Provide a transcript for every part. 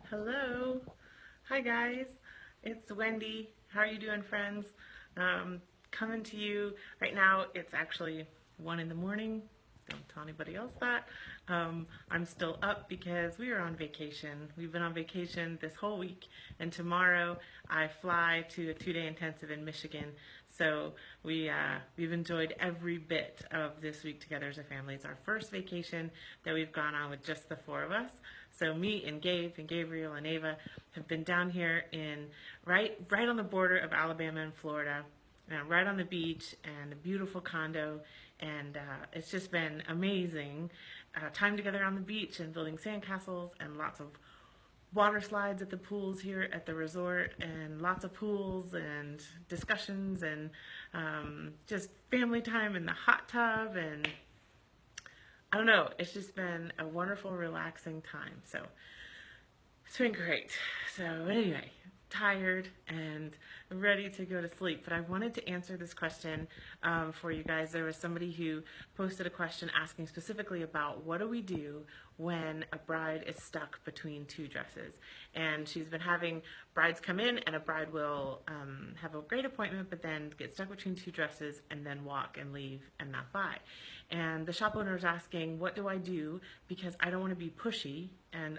Hello. Hi guys. It's Wendy. How are you doing, friends? Coming to you right now. It's actually 1 in the morning. Don't tell anybody else that. I'm still up because we are on vacation. We've been on vacation this whole week, and tomorrow I fly to a 2-day intensive in Michigan. So we've enjoyed every bit of this week together as a family. It's our first vacation that we've gone on with just the four of us. So me and Gabe and Gabriel and Ava have been down here in right on the border of Alabama and Florida, right on the beach and a beautiful condo, and it's just been amazing time together on the beach and building sandcastles and lots of water slides at the pools here at the resort, and lots of pools and discussions and just family time in the hot tub, and I don't know, it's just been a wonderful, relaxing time. So it's been great. So anyway, tired and ready to go to sleep. But I wanted to answer this question for you guys. There was somebody who posted a question asking specifically about what do we do when a bride is stuck between two dresses. And she's been having brides come in, and a bride will have a great appointment but then get stuck between two dresses and then walk and leave and not buy. And the shop owner is asking, what do I do, because I don't want to be pushy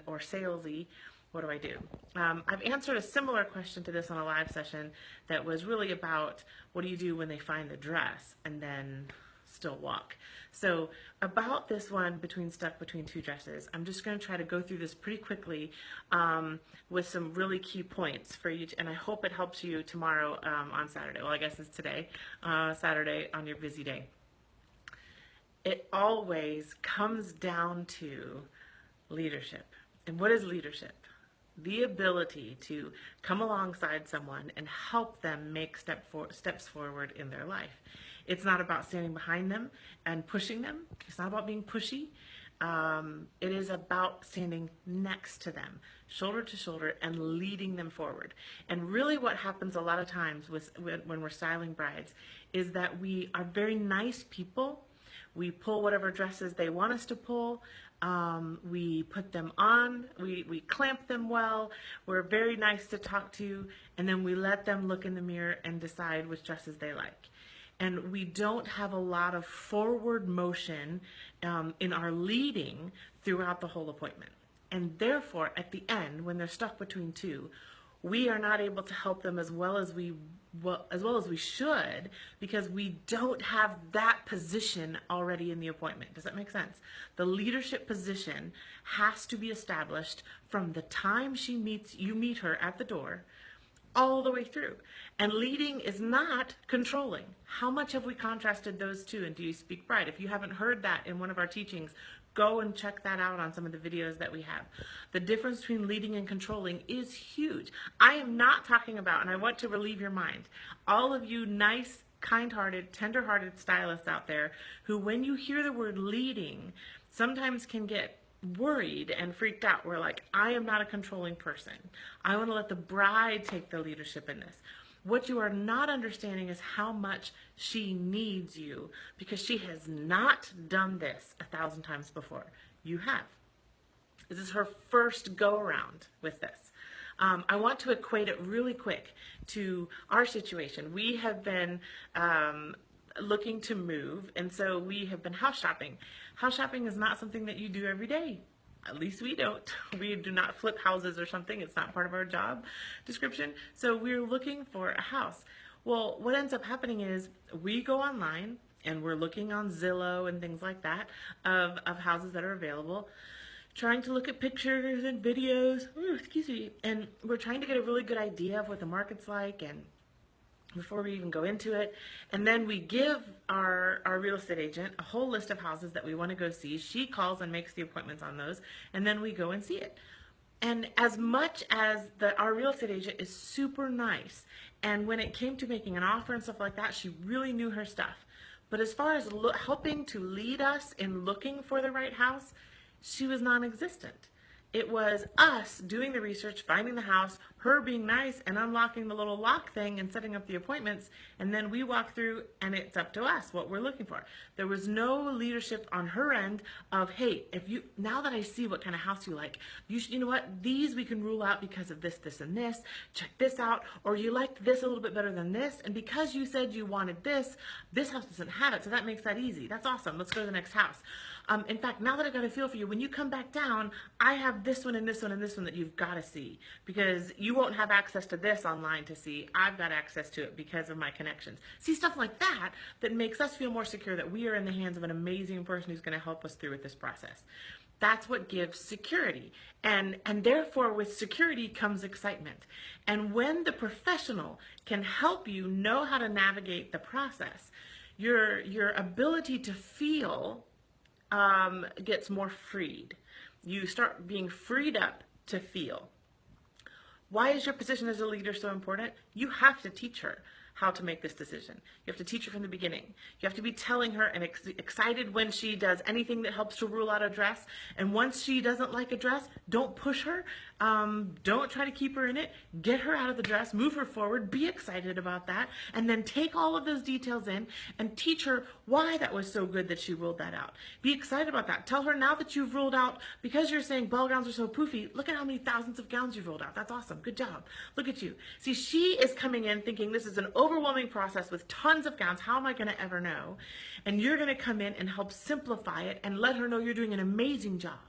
or salesy. What do I do? I've answered a similar question to this on a live session that was really about what do you do when they find the dress and then still walk. So about this one, stuck between two dresses, I'm just going to try to go through this pretty quickly with some really key points for you, and I hope it helps you tomorrow on Saturday. Well, I guess it's today, Saturday, on your busy day. It always comes down to leadership. And what is leadership? The ability to come alongside someone and help them make steps forward in their life. It's not about standing behind them and pushing them. It's not about being pushy. It is about standing next to them, shoulder to shoulder, and leading them forward. And really what happens a lot of times when we're styling brides is that we are very nice people. We pull whatever dresses they want us to pull. We put them on, we clamp them well, we're very nice to talk to, and then we let them look in the mirror and decide which dresses they like. And we don't have a lot of forward motion in our leading throughout the whole appointment. And therefore, at the end, when they're stuck between two, we are not able to help them as well as we should, because we don't have that position already in the appointment. Does that make sense? The leadership position has to be established from the time you meet her at the door all the way through. And leading is not controlling. How much have we contrasted those two in Do You Speak Bride? If you haven't heard that in one of our teachings, go and check that out on some of the videos that we have. The difference between leading and controlling is huge. I am not talking about, and I want to relieve your mind, all of you nice, kind-hearted, tender-hearted stylists out there who, when you hear the word leading, sometimes can get worried and freaked out. We're like, I am not a controlling person. I want to let the bride take the leadership in this. What you are not understanding is how much she needs you, because she has not done this 1,000 times before. You have. This is her first go-around with this. I want to equate it really quick to our situation. We have been looking to move, and so we have been house shopping. House shopping is not something that you do every day. At least we don't. We do not flip houses or something. It's not part of our job description. So we're looking for a house. Well, what ends up happening is we go online and we're looking on Zillow and things like that of houses that are available, trying to look at pictures and videos, and we're trying to get a really good idea of what the market's like, and before we even go into it. And then we give our real estate agent a whole list of houses that we want to go see. She calls and makes the appointments on those, and then we go and see it. And as much as our real estate agent is super nice, and when it came to making an offer and stuff like that, she really knew her stuff. But as far as helping to lead us in looking for the right house, she was non-existent. It was us doing the research, finding the house, her being nice and unlocking the little lock thing and setting up the appointments, and then we walk through and it's up to us what we're looking for. There was no leadership on her end of, hey, now that I see what kind of house you like, you know what, these we can rule out because of this, this, and this, check this out, or you liked this a little bit better than this, and because you said you wanted this house doesn't have it, so that makes that easy. That's awesome. Let's go to the next house. In fact, now that I've got a feel for you, when you come back down, I have this one and this one and this one that you've got to see, because you won't have access to this online to see. I've got access to it because of my connections. See, stuff like that makes us feel more secure that we are in the hands of an amazing person who's going to help us through with this process. That's what gives security. And therefore, with security comes excitement. And when the professional can help you know how to navigate the process, your ability to feel gets more freed. You start being freed up to feel. Why is your position as a leader so important? You have to teach her how to make this decision. You have to teach her from the beginning. You have to be telling her and excited when she does anything that helps to rule out a dress. And once she doesn't like a dress, don't push her. Don't try to keep her in it. Get her out of the dress, move her forward, be excited about that, and then take all of those details in and teach her why that was so good that she ruled that out. Be excited about that. Tell her now that you've ruled out, because you're saying ball gowns are so poofy, look at how many thousands of gowns you've ruled out. That's awesome. Good job. Look at you. See, she is coming in thinking this is an overwhelming process with tons of gowns. How am I going to ever know? And you're going to come in and help simplify it and let her know you're doing an amazing job.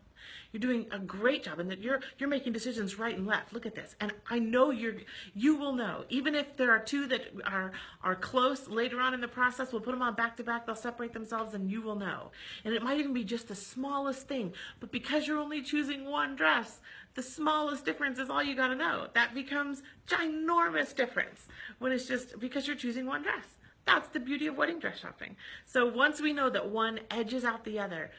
You're doing a great job, and that you're making decisions right and left. Look at this. And I know you will know. Even if there are two that are close later on in the process, we'll put them on back to back, they'll separate themselves, and you will know. And it might even be just the smallest thing, but because you're only choosing one dress, the smallest difference is all you got to know. That becomes ginormous difference when it's just because you're choosing one dress. That's the beauty of wedding dress shopping. So once we know that one edges out the other,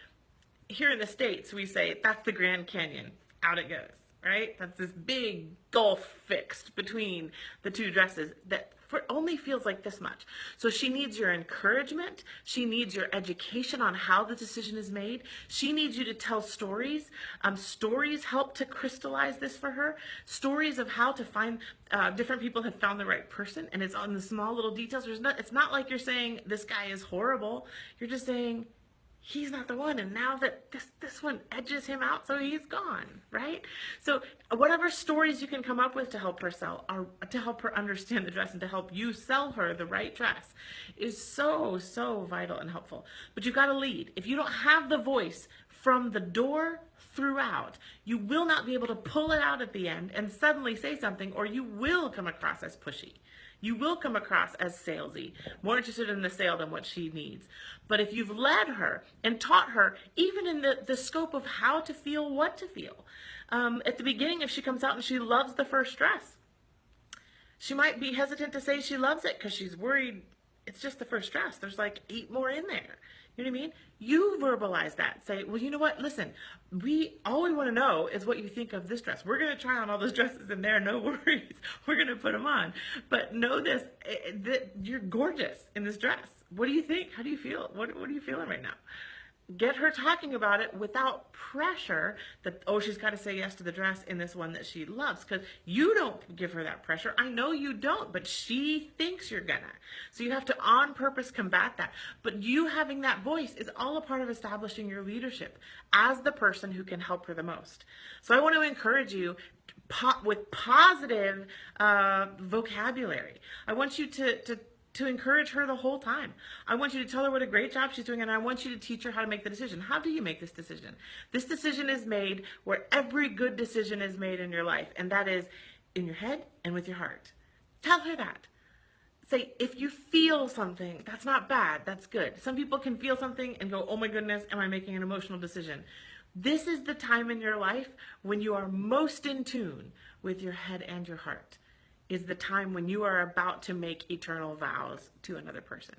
here in the States, we say, that's the Grand Canyon. Out it goes, right? That's this big gulf fixed between the two dresses that only feels like this much. So she needs your encouragement. She needs your education on how the decision is made. She needs you to tell stories. Stories help to crystallize this for her. Stories of how to find, different people have found the right person, and it's on the small little details. It's not like you're saying this guy is horrible. You're just saying, he's not the one, and now that this one edges him out, so he's gone, right? So whatever stories you can come up with to help her to help her understand the dress and to help you sell her the right dress is so, so vital and helpful. But you've got to lead. If you don't have the voice from the door throughout, you will not be able to pull it out at the end and suddenly say something, or you will come across as pushy. You will come across as salesy, more interested in the sale than what she needs. But if you've led her and taught her, even in the scope of how to feel, what to feel, at the beginning, if she comes out and she loves the first dress, she might be hesitant to say she loves it because she's worried it's just the first dress. There's like 8 more in there. You know what I mean? You verbalize that. Say, well, you know what? Listen, all we want to know is what you think of this dress. We're going to try on all those dresses in there. No worries. We're going to put them on. But know this, that you're gorgeous in this dress. What do you think? How do you feel? What are you feeling right now? Get her talking about it without pressure that, oh, she's got to say yes to the dress in this one that she loves, because you don't give her that pressure. I know you don't, but she thinks you're gonna. So you have to on purpose combat that. But you having that voice is all a part of establishing your leadership as the person who can help her the most. So I want to encourage you with positive vocabulary. I want you to encourage her the whole time. I want you to tell her what a great job she's doing, and I want you to teach her how to make the decision. How do you make this decision? This decision is made where every good decision is made in your life, and that is in your head and with your heart. Tell her that. Say, if you feel something, that's not bad, that's good. Some people can feel something and go, oh my goodness, am I making an emotional decision? This is the time in your life when you are most in tune with your head and your heart. Is the time when you are about to make eternal vows to another person.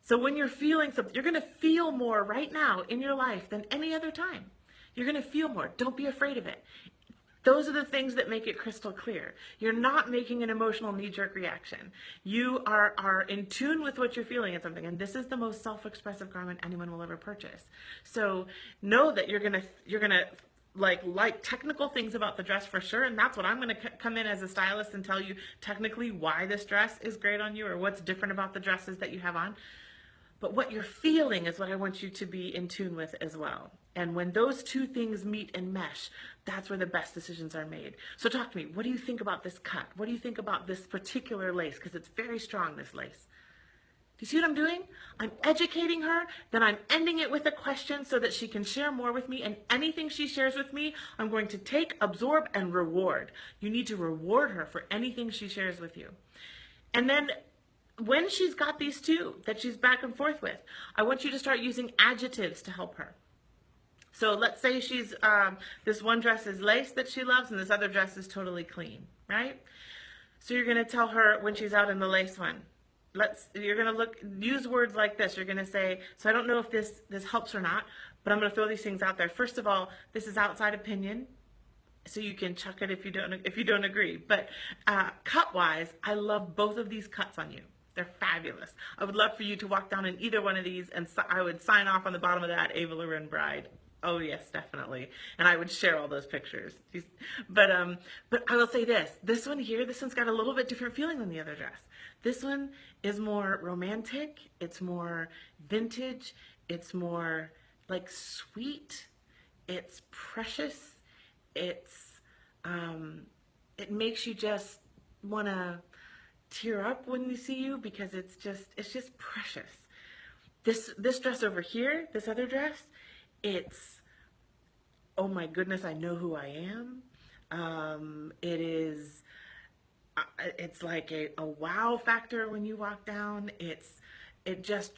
So when you're feeling something, you're going to feel more right now in your life than any other time. You're going to feel more. Don't be afraid of it. Those are the things that make it crystal clear. You're not making an emotional knee-jerk reaction. You are in tune with what you're feeling in something, and this is the most self-expressive garment anyone will ever purchase. So know that you're gonna like technical things about the dress for sure, and that's what I'm going to come in as a stylist and tell you technically why this dress is great on you or what's different about the dresses that you have on. But what you're feeling is what I want you to be in tune with as well. And when those two things meet and mesh, that's where the best decisions are made. So talk to me. What do you think about this cut? What do you think about this particular lace? Because it's very strong, this lace. Do you see what I'm doing? I'm educating her, then I'm ending it with a question so that she can share more with me, and anything she shares with me, I'm going to take, absorb, and reward. You need to reward her for anything she shares with you. And then when she's got these two that she's back and forth with, I want you to start using adjectives to help her. So let's say she's, this one dress is lace that she loves and this other dress is totally clean, right? So you're going to tell her when she's out in the lace one, you're going to use words like this. You're going to say, so I don't know if this helps or not, but I'm going to throw these things out there. First of all, this is outside opinion, so you can chuck it if you don't agree. But cut-wise, I love both of these cuts on you. They're fabulous. I would love for you to walk down in either one of these, and I would sign off on the bottom of that, Ava Loren Bride. Oh yes, definitely. And I would share all those pictures. But I will say this one here, this one's got a little bit different feeling than the other dress. This one is more romantic, it's more vintage, it's more like sweet, it's precious, it makes you just want to tear up when you see you because it's just precious. This dress over here, this other dress, it's, oh my goodness, I know who I am. It's like a wow factor when you walk down. It just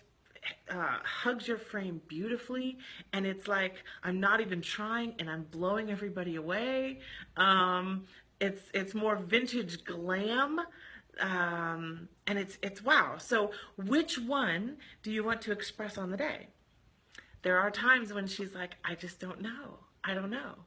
hugs your frame beautifully, and it's like I'm not even trying and I'm blowing everybody away. It's more vintage glam. And it's wow. So which one do you want to express on the day? There are times when she's like, I just don't know. I don't know.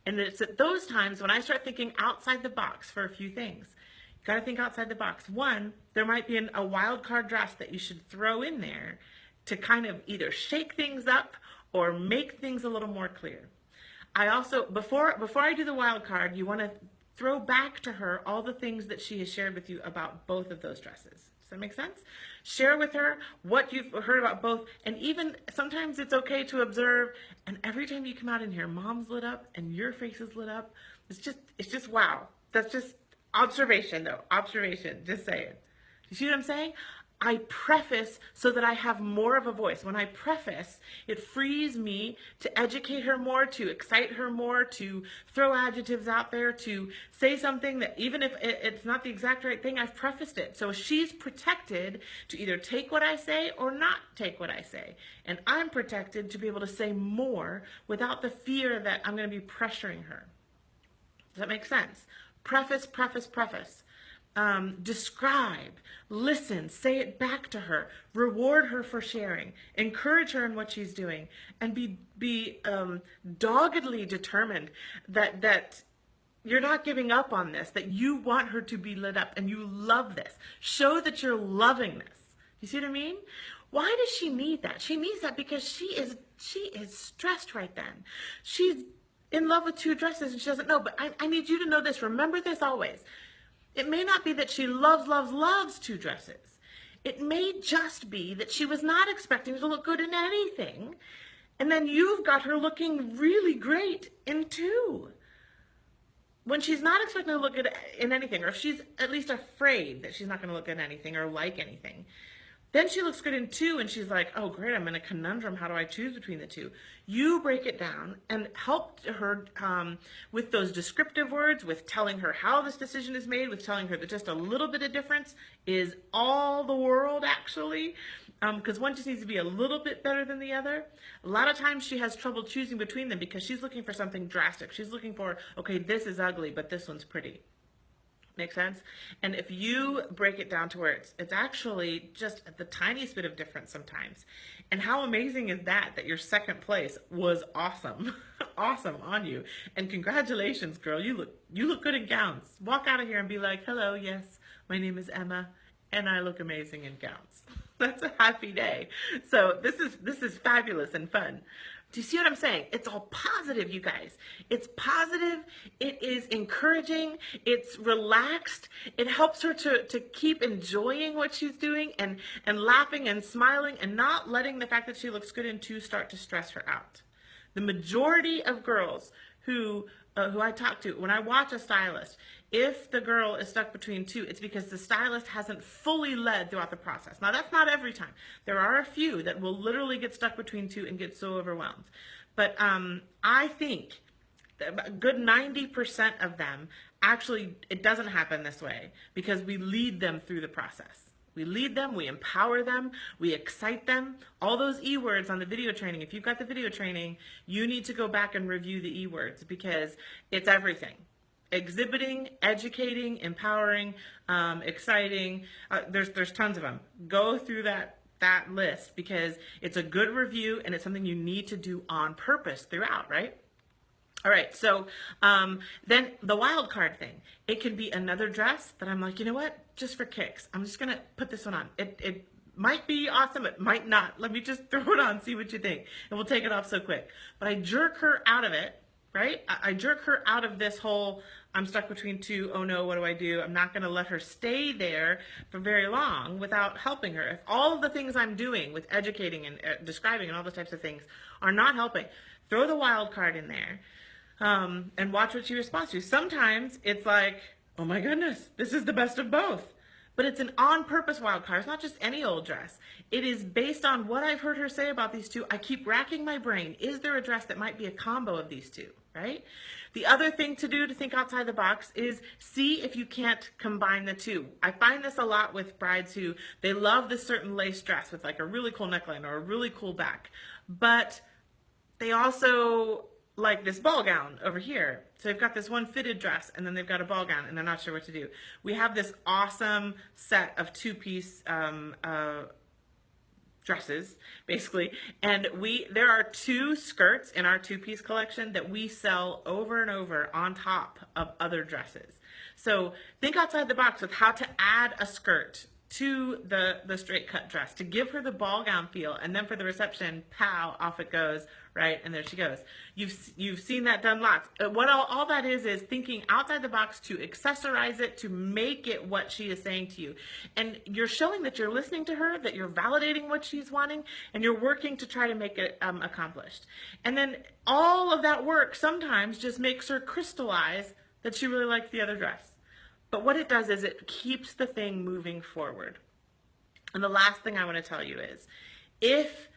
And it's at those times when I start thinking outside the box for a few things. You got to think outside the box. One, there might be a wild card dress that you should throw in there to kind of either shake things up or make things a little more clear. I also, before I do the wild card, you want to throw back to her all the things that she has shared with you about both of those dresses. Does that make sense? Share with her what you've heard about both, and even sometimes it's okay to observe, and every time you come out in here, mom's lit up and your face is lit up. It's just wow. That's just observation though, observation, just saying. You see what I'm saying? I preface so that I have more of a voice. When I preface, it frees me to educate her more, to excite her more, to throw adjectives out there, to say something that even if it's not the exact right thing, I've prefaced it. So she's protected to either take what I say or not take what I say. And I'm protected to be able to say more without the fear that I'm going to be pressuring her. Does that make sense? Preface, preface, preface. Describe, listen, say it back to her, reward her for sharing, encourage her in what she's doing, and be doggedly determined that you're not giving up on this, that you want her to be lit up and you love this. Show that you're loving this. You see what I mean? Why does she need that? She needs that because she is stressed right then. She's in love with two dresses and she doesn't know, but I need you to know this. Remember this always. It may not be that she loves, loves, loves two dresses. It may just be that she was not expecting to look good in anything, and then you've got her looking really great in two. When she's not expecting to look good in anything, or if she's at least afraid that she's not going to look good in anything or like anything, then she looks good in two and she's like, oh great, I'm in a conundrum. How do I choose between the two? You break it down and help her with those descriptive words, with telling her how this decision is made, with telling her that just a little bit of difference is all the world actually, because one just needs to be a little bit better than the other. A lot of times she has trouble choosing between them because she's looking for something drastic. She's looking for, okay, this is ugly, but this one's pretty. Make sense? And if you break it down to where it's actually just the tiniest bit of difference sometimes. And how amazing is that your second place was awesome. Awesome on you. And congratulations, girl. You look good in gowns. Walk out of here and be like, hello, yes, my name is Emma and I look amazing in gowns. That's a happy day. So this is fabulous and fun. Do you see what I'm saying? It's all positive, you guys. It's positive. It is encouraging. It's relaxed. It helps her to keep enjoying what she's doing and laughing and smiling and not letting the fact that she looks good in two start to stress her out. The majority of girls who I talk to, when I watch a stylist, if the girl is stuck between two, it's because the stylist hasn't fully led throughout the process. Now, that's not every time. There are a few that will literally get stuck between two and get so overwhelmed. But I think a good 90% of them, actually, it doesn't happen this way because we lead them through the process. We lead them, we empower them, we excite them. All those E words on the video training, if you've got the video training, you need to go back and review the E words because it's everything. Exhibiting, educating, empowering, exciting. There's tons of them. Go through that list because it's a good review and it's something you need to do on purpose throughout, right? All right, so then the wild card thing. It can be another dress that I'm like, you know what? Just for kicks, I'm just gonna put this one on. It might be awesome, it might not. Let me just throw it on, see what you think. And we'll take it off so quick. But I jerk her out of it, right? I jerk her out of this whole, I'm stuck between two, oh no, what do I do? I'm not gonna let her stay there for very long without helping her. If all of the things I'm doing with educating and describing and all those types of things are not helping, throw the wild card in there. And watch what she responds to. Sometimes it's like, oh my goodness, this is the best of both. But it's an on-purpose wild card. It's not just any old dress. It is based on what I've heard her say about these two. I keep racking my brain. Is there a dress that might be a combo of these two, right? The other thing to do to think outside the box is see if you can't combine the two. I find this a lot with brides who, they love this certain lace dress with like a really cool neckline or a really cool back. But they also like this ball gown over here. So they've got this one fitted dress and then they've got a ball gown and they're not sure what to do. We have this awesome set of two-piece dresses, basically. And there are two skirts in our two-piece collection that we sell over and over on top of other dresses. So think outside the box with how to add a skirt to the straight cut dress to give her the ball gown feel, and then for the reception, pow, off it goes, right? And there she goes. You've seen that done lots. What all that is thinking outside the box to accessorize it, to make it what she is saying to you. And you're showing that you're listening to her, that you're validating what she's wanting, and you're working to try to make it accomplished. And then all of that work sometimes just makes her crystallize that she really likes the other dress. But what it does is it keeps the thing moving forward. And the last thing I want to tell you is, if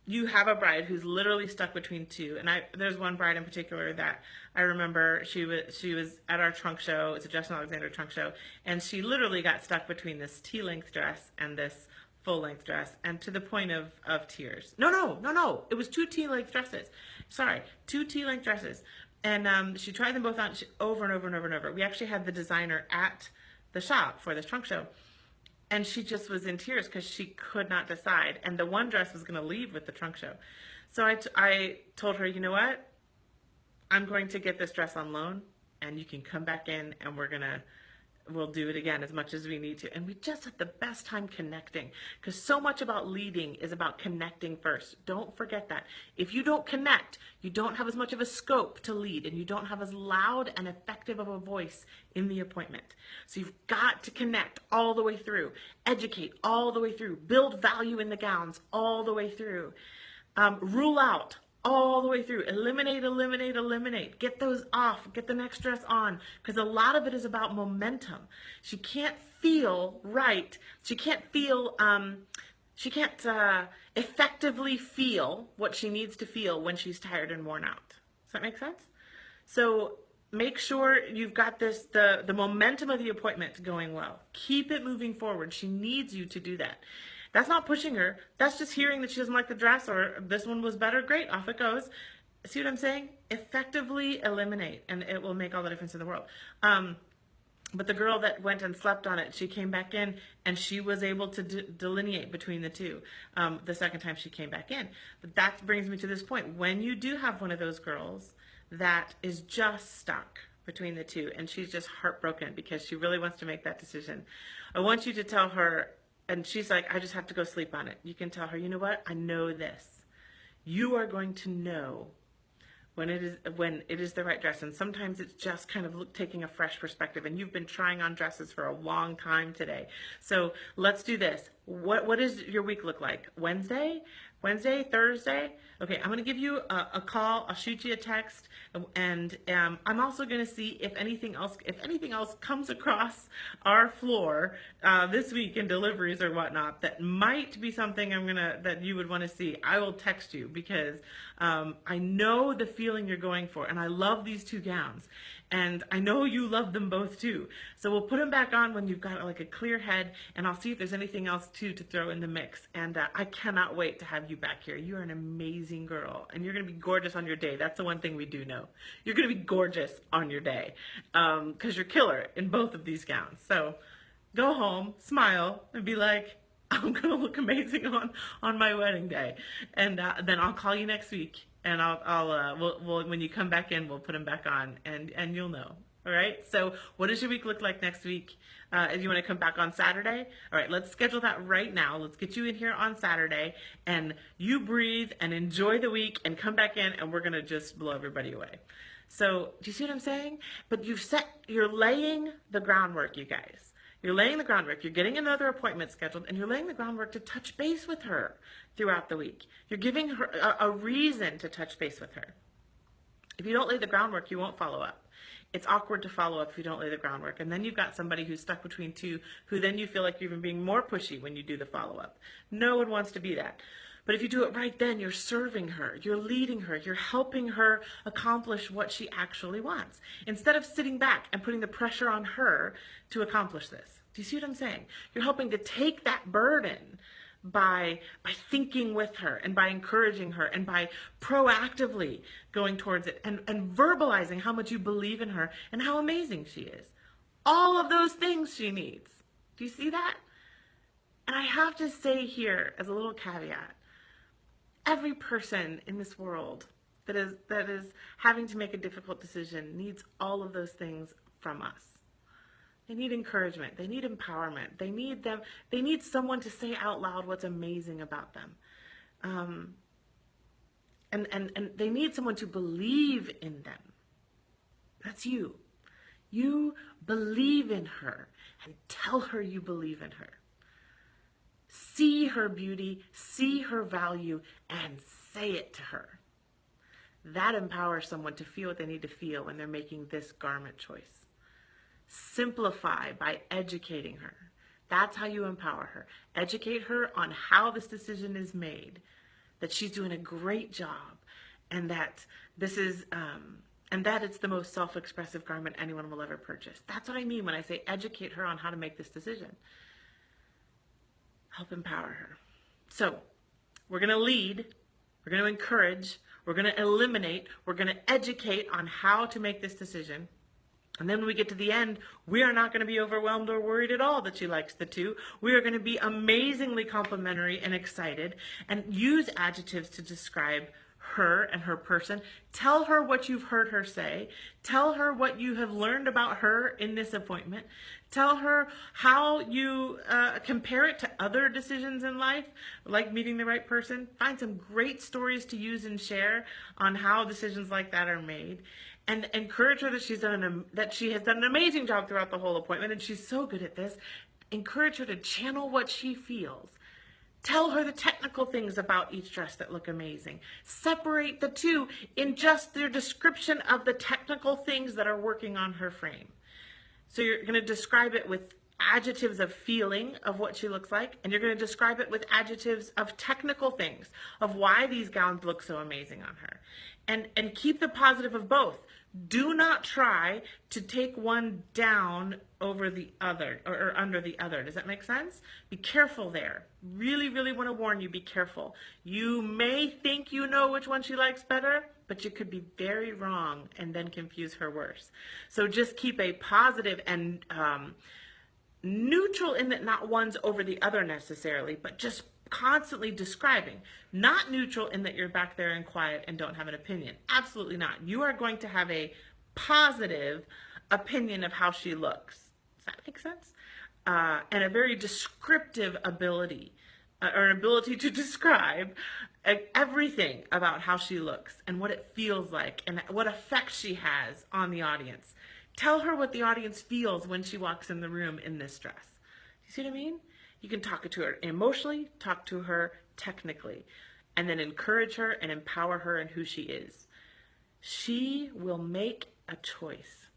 you have a bride who's literally stuck between two, and there's one bride in particular that I remember, she was at our trunk show, it's a Justin Alexander trunk show, and she literally got stuck between this T-length dress and this full-length dress, and to the point of tears. No, it was two T-length dresses. Sorry, two T-length dresses. And she tried them both on over and over and over and over. We actually had the designer at the shop for this trunk show. And she just was in tears because she could not decide. And the one dress was going to leave with the trunk show. So I told her, you know what? I'm going to get this dress on loan. And you can come back in and we'll do it again as much as we need to. And we just had the best time connecting, because so much about leading is about connecting first. Don't forget that. If you don't connect, you don't have as much of a scope to lead, and you don't have as loud and effective of a voice in the appointment. So you've got to connect all the way through, educate all the way through, build value in the gowns all the way through, rule out all the way through. Eliminate. Get those off. Get the next dress on. Because a lot of it is about momentum. She can't feel right. She can't effectively feel what she needs to feel when she's tired and worn out. Does that make sense? So make sure you've got the momentum of the appointment going well. Keep it moving forward. She needs you to do that. That's not pushing her. That's just hearing that she doesn't like the dress, or this one was better. Great, off it goes. See what I'm saying? Effectively eliminate, and it will make all the difference in the world. But the girl that went and slept on it, she came back in, and she was able to delineate between the two the second time she came back in. But that brings me to this point. When you do have one of those girls that is just stuck between the two, and she's just heartbroken because she really wants to make that decision, I want you to tell her, and she's like, I just have to go sleep on it. You can tell her, you know what? I know this. you are going to know when it is the right dress. And sometimes it's just kind of taking a fresh perspective, and you've been trying on dresses for a long time today. So let's do this. What does your week look like? Wednesday, Thursday? Okay, I'm going to give you a call. I'll shoot you a text, and I'm also going to see if anything else comes across our floor this week in deliveries or whatnot that might be something that you would want to see. I will text you, because I know the feeling you're going for, and I love these two gowns, and I know you love them both too. So we'll put them back on when you've got like a clear head, and I'll see if there's anything else too to throw in the mix. And I cannot wait to have you back here. You're an amazing girl, and you're going to be gorgeous on your day. That's the one thing we do know. You're going to be gorgeous on your day, because you're killer in both of these gowns. So go home, smile, and be like, I'm going to look amazing on my wedding day. And then I'll call you next week, and we'll when you come back in, we'll put them back on, and you'll know. All right? So what does your week look like next week? If you want to come back on Saturday? All right, let's schedule that right now. Let's get you in here on Saturday, and you breathe and enjoy the week, and come back in, and we're going to just blow everybody away. So do you see what I'm saying? But you're laying the groundwork, you guys. You're laying the groundwork. You're getting another appointment scheduled, and you're laying the groundwork to touch base with her throughout the week. You're giving her a reason to touch base with her. If you don't lay the groundwork, you won't follow up. It's awkward to follow up if you don't lay the groundwork. And then you've got somebody who's stuck between two, who then you feel like you're even being more pushy when you do the follow-up. No one wants to be that. But if you do it right then, you're serving her, you're leading her, you're helping her accomplish what she actually wants, instead of sitting back and putting the pressure on her to accomplish this. Do you see what I'm saying? You're helping to take that burden by thinking with her, and by encouraging her, and by proactively going towards it, and verbalizing how much you believe in her and how amazing she is. All of those things she needs. Do you see that? And I have to say here, as a little caveat, every person in this world that is having to make a difficult decision needs all of those things from us. They need encouragement. They need empowerment. They need someone to say out loud what's amazing about them. And they need someone to believe in them. That's you. You believe in her, and tell her you believe in her. See her beauty, see her value, and say it to her. That empowers someone to feel what they need to feel when they're making this garment choice. Simplify by educating her. That's how you empower her. Educate her on how this decision is made, that she's doing a great job, and that this is and that it's the most self-expressive garment anyone will ever purchase. That's what I mean when I say educate her on how to make this decision. Help empower her. So we're going to lead, we're going to encourage, we're going to eliminate, we're going to educate on how to make this decision. And then when we get to the end, we are not going to be overwhelmed or worried at all that she likes the two. We are going to be amazingly complimentary and excited, and use adjectives to describe her and her person. Tell her what you've heard her say. Tell her what you have learned about her in this appointment. Tell her how you compare it to other decisions in life, like meeting the right person. Find some great stories to use and share on how decisions like that are made. And encourage her that she has done an amazing job throughout the whole appointment, and she's so good at this. Encourage her to channel what she feels. Tell her the technical things about each dress that look amazing. Separate the two in just their description of the technical things that are working on her frame. So you're going to describe it with adjectives of feeling of what she looks like, and you're going to describe it with adjectives of technical things, of why these gowns look so amazing on her. And keep the positive of both. Do not try to take one down over the other, or under the other. Does that make sense? Be careful there. Really, really want to warn you, be careful. You may think you know which one she likes better, but you could be very wrong and then confuse her worse. So just keep a positive and neutral, in that not one's over the other necessarily, but just constantly describing. Not neutral in that you're back there and quiet and don't have an opinion. Absolutely not. You are going to have a positive opinion of how she looks. Does that make sense? And a very descriptive ability, or an ability to describe everything about how she looks and what it feels like and what effect she has on the audience. Tell her what the audience feels when she walks in the room in this dress. You see what I mean? You can talk to her emotionally, talk to her technically, and then encourage her and empower her in who she is. She will make a choice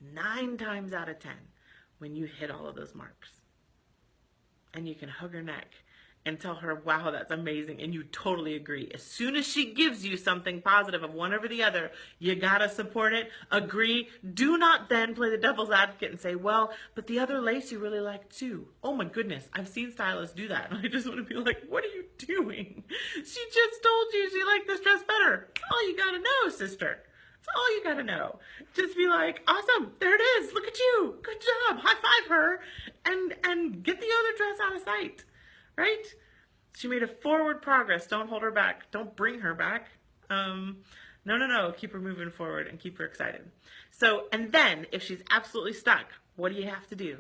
9 times out of 10 when you hit all of those marks. And you can hug her neck and tell her, wow, that's amazing, and you totally agree. As soon as she gives you something positive of one over the other, you gotta support it, agree. Do not then play the devil's advocate and say, well, but the other lace you really like too. Oh my goodness, I've seen stylists do that, and I just want to be like, what are you doing? She just told you she liked this dress better. That's all you gotta know, sister. That's all you gotta know. Just be like, awesome, there it is, look at you, good job, high five her, and get the other dress out of sight. Right? She made a forward progress. Don't hold her back. Don't bring her back. No. Keep her moving forward and keep her excited. So, and then if she's absolutely stuck, what do you have to do?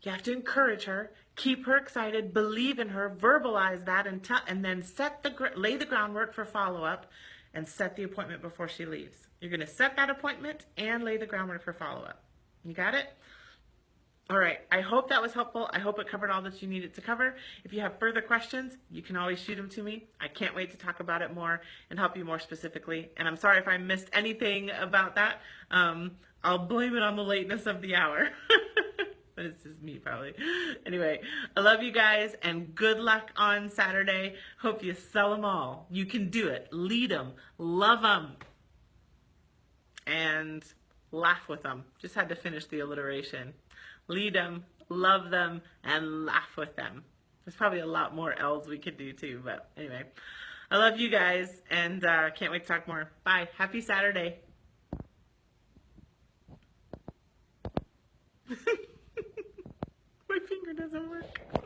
You have to encourage her, keep her excited, believe in her, verbalize that, and then lay the groundwork for follow-up and set the appointment before she leaves. You're going to set that appointment and lay the groundwork for follow-up. You got it? All right, I hope that was helpful. I hope it covered all that you needed to cover. If you have further questions, you can always shoot them to me. I can't wait to talk about it more and help you more specifically. And I'm sorry if I missed anything about that. I'll blame it on the lateness of the hour. But it's just me probably. Anyway, I love you guys and good luck on Saturday. Hope you sell them all. You can do it. Lead them. Love them. And laugh with them. Just had to finish the alliteration. Lead them, love them, and laugh with them. There's probably a lot more L's we could do too, but anyway. I love you guys, and can't wait to talk more. Bye. Happy Saturday. My finger doesn't work.